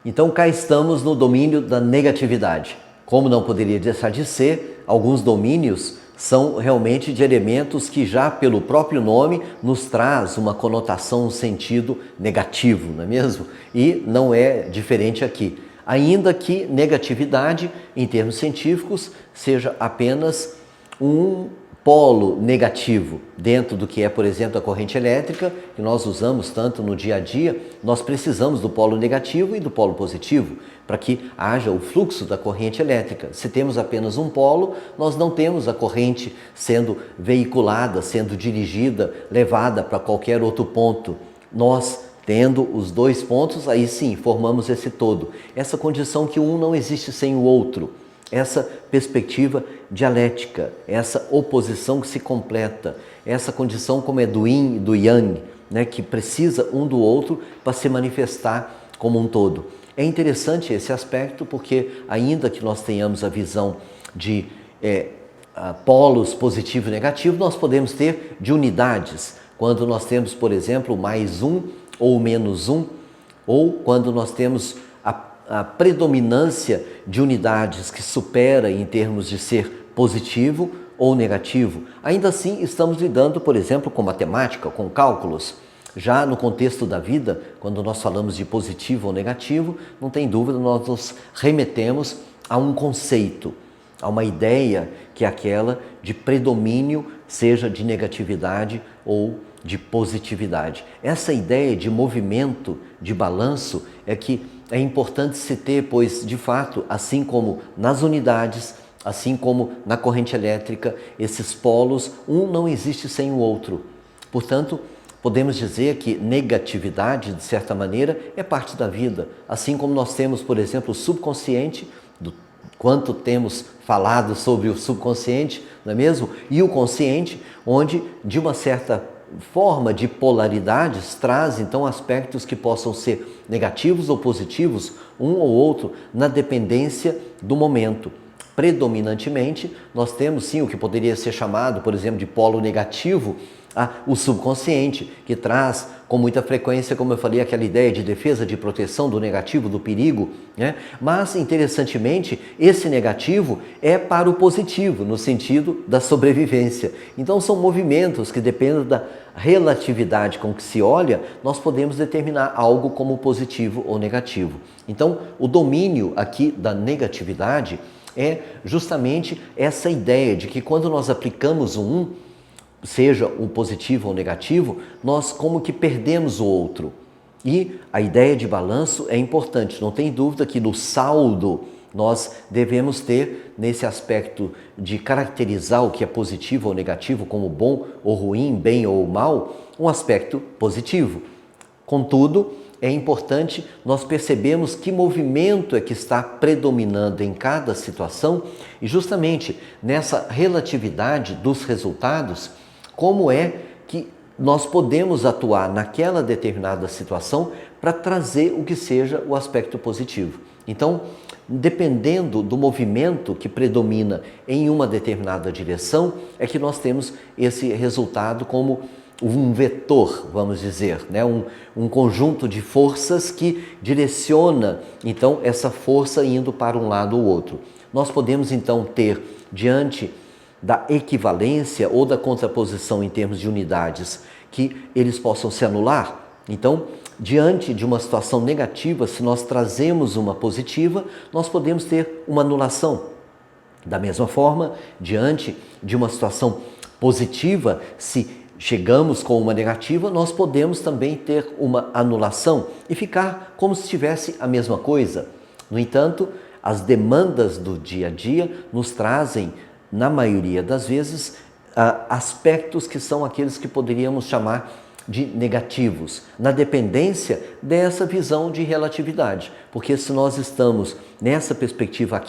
Então cá estamos no domínio da negatividade. Como não poderia deixar de ser, alguns domínios são realmente de elementos que já pelo próprio nome nos traz uma conotação, um sentido negativo, não é mesmo? E não é diferente aqui. Ainda que negatividade, em termos científicos, seja apenas um polo negativo dentro do que é, por exemplo, a corrente elétrica, que nós usamos tanto no dia a dia. Nós precisamos do polo negativo e do polo positivo para que haja o fluxo da corrente elétrica. Se temos apenas um polo, nós não temos a corrente sendo veiculada, sendo dirigida, levada para qualquer outro ponto. Nós tendo os dois pontos, aí sim, formamos esse todo. Essa condição que um não existe sem o outro. Essa perspectiva dialética, essa oposição que se completa, essa condição como é do yin e do yang, né, que precisa um do outro para se manifestar como um todo. É interessante esse aspecto porque ainda que nós tenhamos a visão de polos positivo e negativo, nós podemos ter de unidades. Quando nós temos, por exemplo, mais um ou menos um, ou quando nós temos a predominância de unidades que supera em termos de ser positivo ou negativo. Ainda assim, estamos lidando, por exemplo, com matemática, com cálculos. Já no contexto da vida, quando nós falamos de positivo ou negativo, não tem dúvida, nós nos remetemos a um conceito, a uma ideia que é aquela de predomínio, seja de negatividade ou de positividade. Essa ideia de movimento, de balanço, é que é importante se ter, pois, de fato, assim como nas unidades, assim como na corrente elétrica, esses polos, um não existe sem o outro. Portanto, podemos dizer que negatividade, de certa maneira, é parte da vida. Assim como nós temos, por exemplo, o subconsciente, do quanto temos falado sobre o subconsciente, não é mesmo? E o consciente, onde, de uma certa forma de polaridades, traz então aspectos que possam ser negativos ou positivos, um ou outro, na dependência do momento. Predominantemente, nós temos sim o que poderia ser chamado, por exemplo, de polo negativo, o subconsciente, que traz com muita frequência, como eu falei, aquela ideia de defesa, de proteção do negativo, do perigo, né? Mas, interessantemente, esse negativo é para o positivo, no sentido da sobrevivência. Então, são movimentos que, dependendo da relatividade com que se olha, nós podemos determinar algo como positivo ou negativo. Então, o domínio aqui da negatividade é justamente essa ideia de que quando nós aplicamos seja o positivo ou negativo, nós como que perdemos o outro. E a ideia de balanço é importante, não tem dúvida que no saldo nós devemos ter, nesse aspecto de caracterizar o que é positivo ou negativo como bom ou ruim, bem ou mal, um aspecto positivo. Contudo, é importante nós percebermos que movimento é que está predominando em cada situação e justamente nessa relatividade dos resultados, como é que nós podemos atuar naquela determinada situação para trazer o que seja o aspecto positivo. Então, dependendo do movimento que predomina em uma determinada direção, é que nós temos esse resultado como um vetor, vamos dizer, né? um conjunto de forças que direciona, então, essa força indo para um lado ou outro. Nós podemos, então, ter, diante da equivalência ou da contraposição em termos de unidades, que eles possam se anular. Então, diante de uma situação negativa, se nós trazemos uma positiva, nós podemos ter uma anulação. Da mesma forma, diante de uma situação positiva, se chegamos com uma negativa, nós podemos também ter uma anulação e ficar como se tivesse a mesma coisa. No entanto, as demandas do dia a dia nos trazem, na maioria das vezes, aspectos que são aqueles que poderíamos chamar de negativos, na dependência dessa visão de relatividade. Porque se nós estamos nessa perspectiva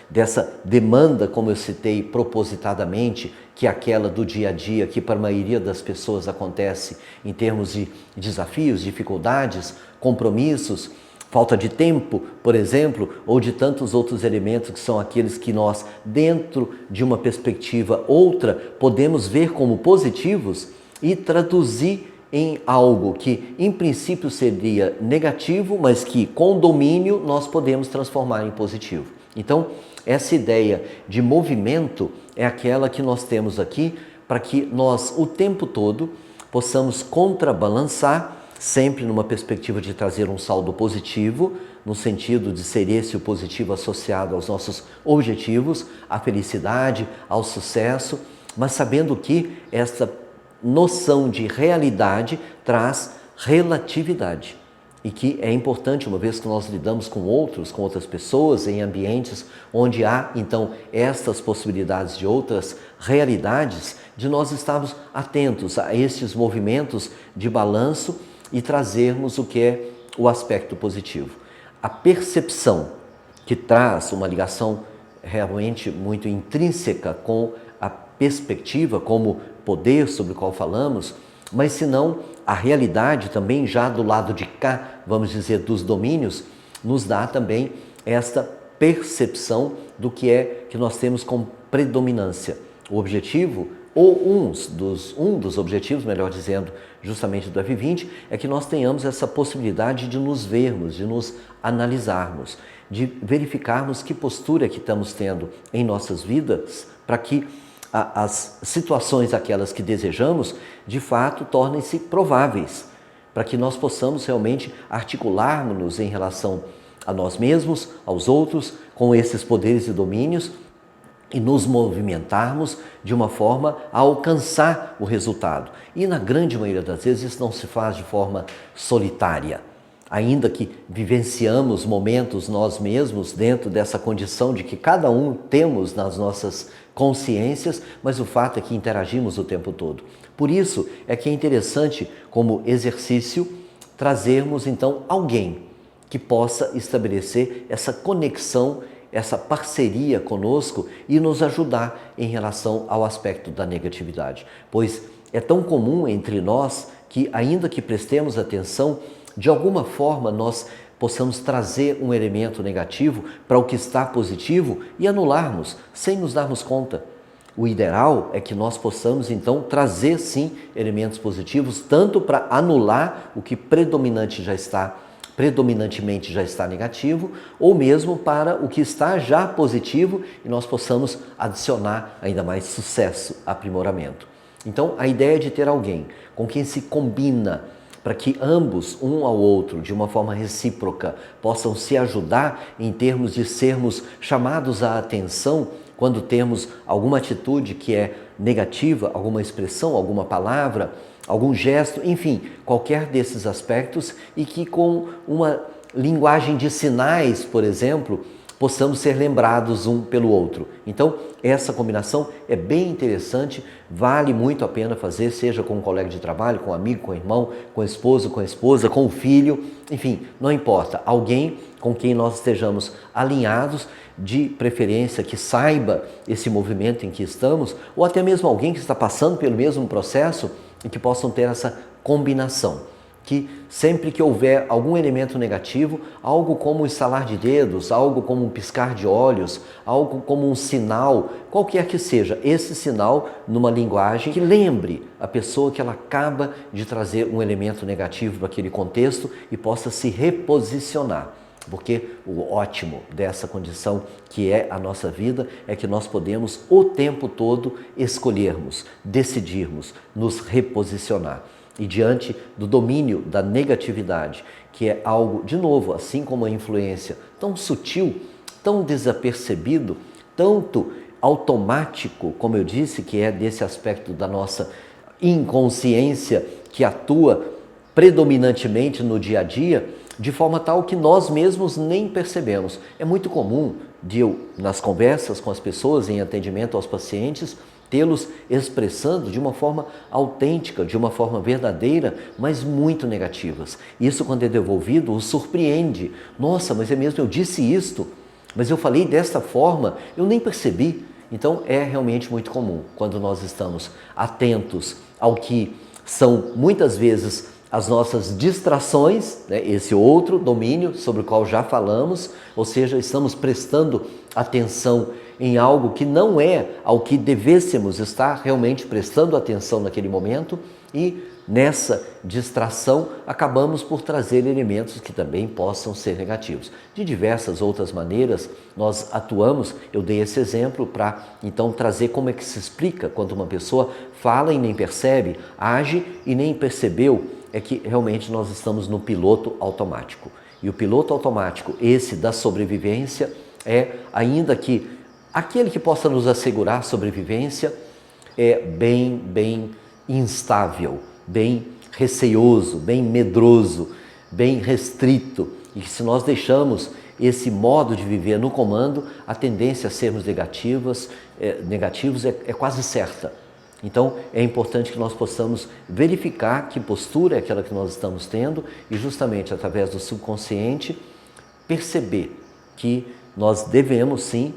dessa demanda, como eu citei propositadamente, que é aquela do dia a dia, que para a maioria das pessoas acontece em termos de desafios, dificuldades, compromissos, falta de tempo, por exemplo, ou de tantos outros elementos que são aqueles que nós, dentro de uma perspectiva outra, podemos ver como positivos e traduzir em algo que em princípio seria negativo, mas que com domínio nós podemos transformar em positivo. Então, essa ideia de movimento é aquela que nós temos aqui para que nós o tempo todo possamos contrabalançar, sempre numa perspectiva de trazer um saldo positivo, no sentido de ser esse o positivo associado aos nossos objetivos, à felicidade, ao sucesso, mas sabendo que essa noção de realidade traz relatividade e que é importante, uma vez que nós lidamos com outros, com outras pessoas, em ambientes onde há então estas possibilidades de outras realidades, de nós estarmos atentos a estes movimentos de balanço e trazermos o que é o aspecto positivo. A percepção que traz uma ligação realmente muito intrínseca com a perspectiva como poder sobre o qual falamos, mas se não, a realidade também já do lado de cá, vamos dizer, dos domínios, nos dá também esta percepção do que é que nós temos como predominância. O objetivo, ou um dos objetivos, melhor dizendo, justamente do F20, é que nós tenhamos essa possibilidade de nos vermos, de nos analisarmos, de verificarmos que postura que estamos tendo em nossas vidas, para que as situações, aquelas que desejamos, de fato tornem-se prováveis, para que nós possamos realmente articularmos-nos em relação a nós mesmos, aos outros, com esses poderes e domínios, e nos movimentarmos de uma forma a alcançar o resultado. E na grande maioria das vezes isso não se faz de forma solitária. Ainda que vivenciamos momentos nós mesmos dentro dessa condição de que cada um temos nas nossas consciências, mas o fato é que interagimos o tempo todo. Por isso é que é interessante, como exercício, trazermos então alguém que possa estabelecer essa conexão, essa parceria conosco e nos ajudar em relação ao aspecto da negatividade. Pois é tão comum entre nós que, ainda que prestemos atenção, de alguma forma nós possamos trazer um elemento negativo para o que está positivo e anularmos, sem nos darmos conta. O ideal é que nós possamos, então, trazer, sim, elementos positivos, tanto para anular o que predominantemente já está negativo, ou mesmo para o que está já positivo e nós possamos adicionar ainda mais sucesso, aprimoramento. Então, a ideia de ter alguém com quem se combina, para que ambos, um ao outro, de uma forma recíproca, possam se ajudar em termos de sermos chamados à atenção quando temos alguma atitude que é negativa, alguma expressão, alguma palavra, algum gesto, enfim, qualquer desses aspectos, e que com uma linguagem de sinais, por exemplo, possamos ser lembrados um pelo outro. Então, essa combinação é bem interessante, vale muito a pena fazer, seja com um colega de trabalho, com um amigo, com um irmão, com o esposo, com a esposa, com o filho, enfim, não importa, alguém com quem nós estejamos alinhados, de preferência que saiba esse movimento em que estamos, ou até mesmo alguém que está passando pelo mesmo processo e que possam ter essa combinação. Que sempre que houver algum elemento negativo, algo como um estalar de dedos, algo como um piscar de olhos, algo como um sinal, qualquer que seja, esse sinal numa linguagem que lembre a pessoa que ela acaba de trazer um elemento negativo para aquele contexto e possa se reposicionar. Porque o ótimo dessa condição que é a nossa vida é que nós podemos o tempo todo escolhermos, decidirmos, nos reposicionar. E diante do domínio da negatividade, que é algo, de novo, assim como a influência, tão sutil, tão desapercebido, tanto automático, como eu disse, que é desse aspecto da nossa inconsciência que atua predominantemente no dia a dia, de forma tal que nós mesmos nem percebemos. É muito comum de eu, nas conversas com as pessoas, em atendimento aos pacientes, tê-los expressando de uma forma autêntica, de uma forma verdadeira, mas muito negativas. Isso, quando é devolvido, os surpreende. Nossa, mas é mesmo, eu disse isto, mas eu falei desta forma, eu nem percebi. Então, é realmente muito comum, quando nós estamos atentos ao que são, muitas vezes, as nossas distrações, né, esse outro domínio sobre o qual já falamos, ou seja, estamos prestando atenção em algo que não é ao que devêssemos estar realmente prestando atenção naquele momento e nessa distração, acabamos por trazer elementos que também possam ser negativos. De diversas outras maneiras, nós atuamos, eu dei esse exemplo para então trazer como é que se explica quando uma pessoa fala e nem percebe, age e nem percebeu, é que realmente nós estamos no piloto automático. E o piloto automático, esse da sobrevivência, é ainda que aquele que possa nos assegurar sobrevivência, é bem instável, bem receioso, bem medroso, bem restrito. E que se nós deixamos esse modo de viver no comando, a tendência a sermos negativos é quase certa. Então é importante que nós possamos verificar que postura é aquela que nós estamos tendo e justamente através do subconsciente perceber que nós devemos sim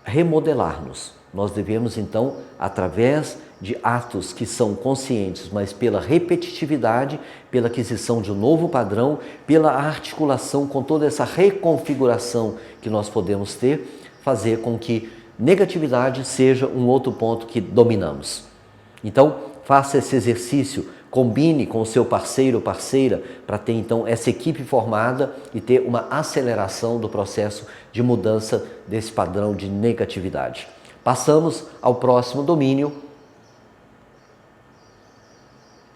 remodelar-nos. Nós devemos então, através de atos que são conscientes, mas pela repetitividade, pela aquisição de um novo padrão, pela articulação com toda essa reconfiguração que nós podemos ter, fazer com que negatividade seja um outro ponto que dominamos. Então, faça esse exercício, combine com o seu parceiro ou parceira para ter então essa equipe formada e ter uma aceleração do processo de mudança desse padrão de negatividade. Passamos ao próximo domínio,